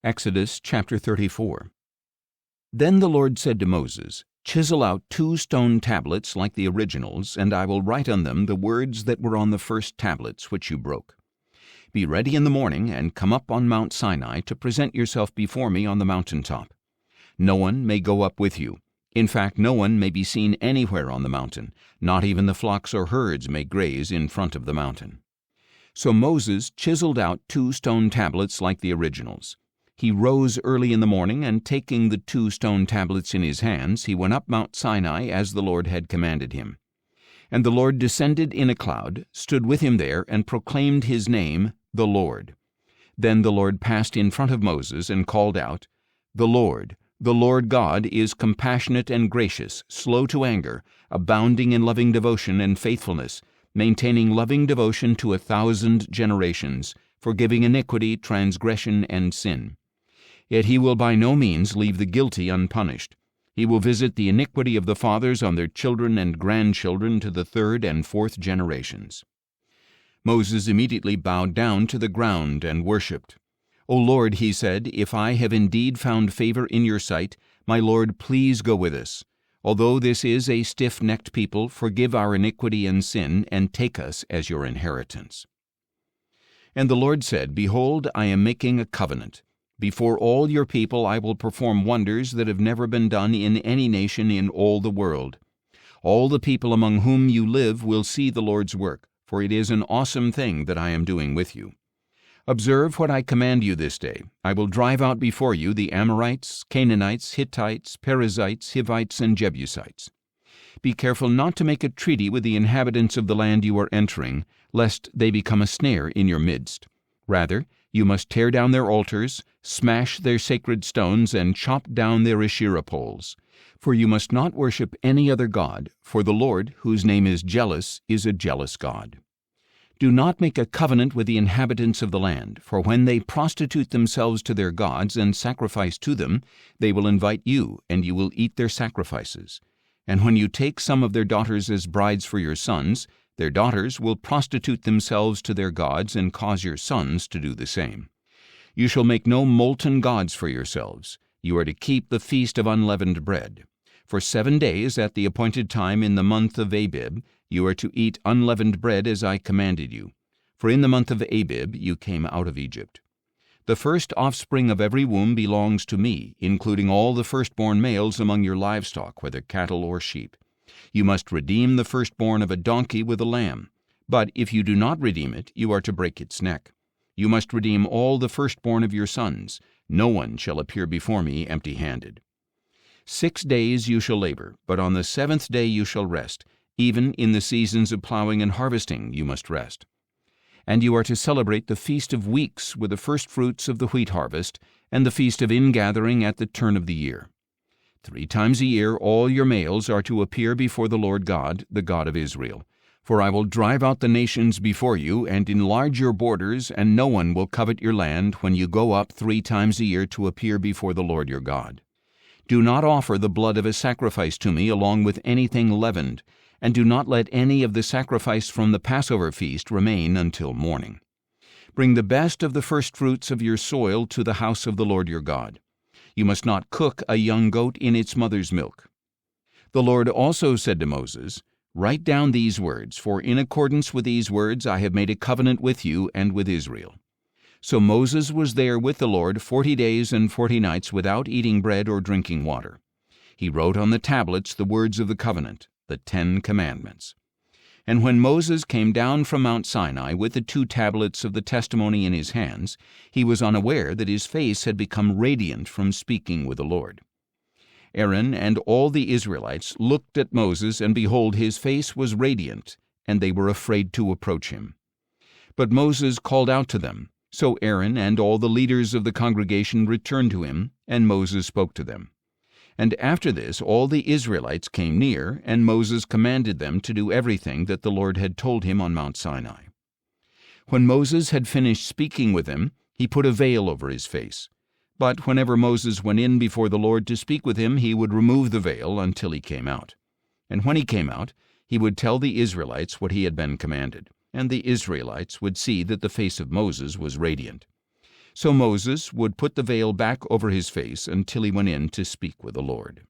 Exodus chapter 34. Then the Lord said to Moses, "Chisel out 2 stone tablets like the originals, and I will write on them the words that were on the first tablets which you broke. Be ready in the morning, and come up on Mount Sinai to present yourself before me on the mountaintop. No one may go up with you. In fact, no one may be seen anywhere on the mountain. Not even the flocks or herds may graze in front of the mountain." So Moses chiseled out 2 stone tablets like the originals. He rose early in the morning, and taking the 2 stone tablets in his hands, he went up Mount Sinai as the Lord had commanded him. And the Lord descended in a cloud, stood with him there, and proclaimed his name, the Lord. Then the Lord passed in front of Moses and called out, the Lord God, is compassionate and gracious, slow to anger, abounding in loving devotion and faithfulness, maintaining loving devotion to 1,000 generations, forgiving iniquity, transgression, and sin. Yet he will by no means leave the guilty unpunished. He will visit the iniquity of the fathers on their children and grandchildren to the 3rd and 4th generations. Moses immediately bowed down to the ground and worshipped. "O Lord," he said, "if I have indeed found favor in your sight, my Lord, please go with us. Although this is a stiff-necked people, forgive our iniquity and sin, and take us as your inheritance." And the Lord said, "Behold, I am making a covenant. Before all your people I will perform wonders that have never been done in any nation in all the world. All the people among whom you live will see the Lord's work, for it is an awesome thing that I am doing with you. Observe what I command you this day. I will drive out before you the Amorites, Canaanites, Hittites, Perizzites, Hivites, and Jebusites. Be careful not to make a treaty with the inhabitants of the land you are entering, lest they become a snare in your midst. Rather, you must tear down their altars, smash their sacred stones, and chop down their Asherah poles. For you must not worship any other god, for the Lord, whose name is jealous, is a jealous God. Do not make a covenant with the inhabitants of the land, for when they prostitute themselves to their gods and sacrifice to them, they will invite you, and you will eat their sacrifices. And when you take some of their daughters as brides for your sons, their daughters will prostitute themselves to their gods and cause your sons to do the same. You shall make no molten gods for yourselves. You are to keep the feast of unleavened bread. For 7 days at the appointed time in the month of Abib, you are to eat unleavened bread as I commanded you. For in the month of Abib you came out of Egypt. The first offspring of every womb belongs to me, including all the firstborn males among your livestock, whether cattle or sheep. You must redeem the firstborn of a donkey with a lamb. But if you do not redeem it, you are to break its neck. You must redeem all the firstborn of your sons. No one shall appear before me empty-handed. 6 days you shall labor, but on the 7th day you shall rest. Even in the seasons of plowing and harvesting you must rest. And you are to celebrate the Feast of Weeks with the firstfruits of the wheat harvest, and the Feast of Ingathering at the turn of the year. 3 times a year all your males are to appear before the Lord God, the God of Israel. For I will drive out the nations before you, and enlarge your borders, and no one will covet your land when you go up 3 times a year to appear before the Lord your God. Do not offer the blood of a sacrifice to me along with anything leavened, and do not let any of the sacrifice from the Passover feast remain until morning. Bring the best of the firstfruits of your soil to the house of the Lord your God. You must not cook a young goat in its mother's milk." The Lord also said to Moses, "Write down these words, for in accordance with these words I have made a covenant with you and with Israel." So Moses was there with the Lord 40 days and 40 nights without eating bread or drinking water. He wrote on the tablets the words of the covenant, the 10 Commandments. And when Moses came down from Mount Sinai with the 2 tablets of the testimony in his hands, he was unaware that his face had become radiant from speaking with the Lord. Aaron and all the Israelites looked at Moses, and behold, his face was radiant, and they were afraid to approach him. But Moses called out to them. So Aaron and all the leaders of the congregation returned to him, and Moses spoke to them. And after this all the Israelites came near, and Moses commanded them to do everything that the Lord had told him on Mount Sinai. When Moses had finished speaking with them, he put a veil over his face. But whenever Moses went in before the Lord to speak with him, he would remove the veil until he came out. And when he came out, he would tell the Israelites what he had been commanded, and the Israelites would see that the face of Moses was radiant. So Moses would put the veil back over his face until he went in to speak with the Lord.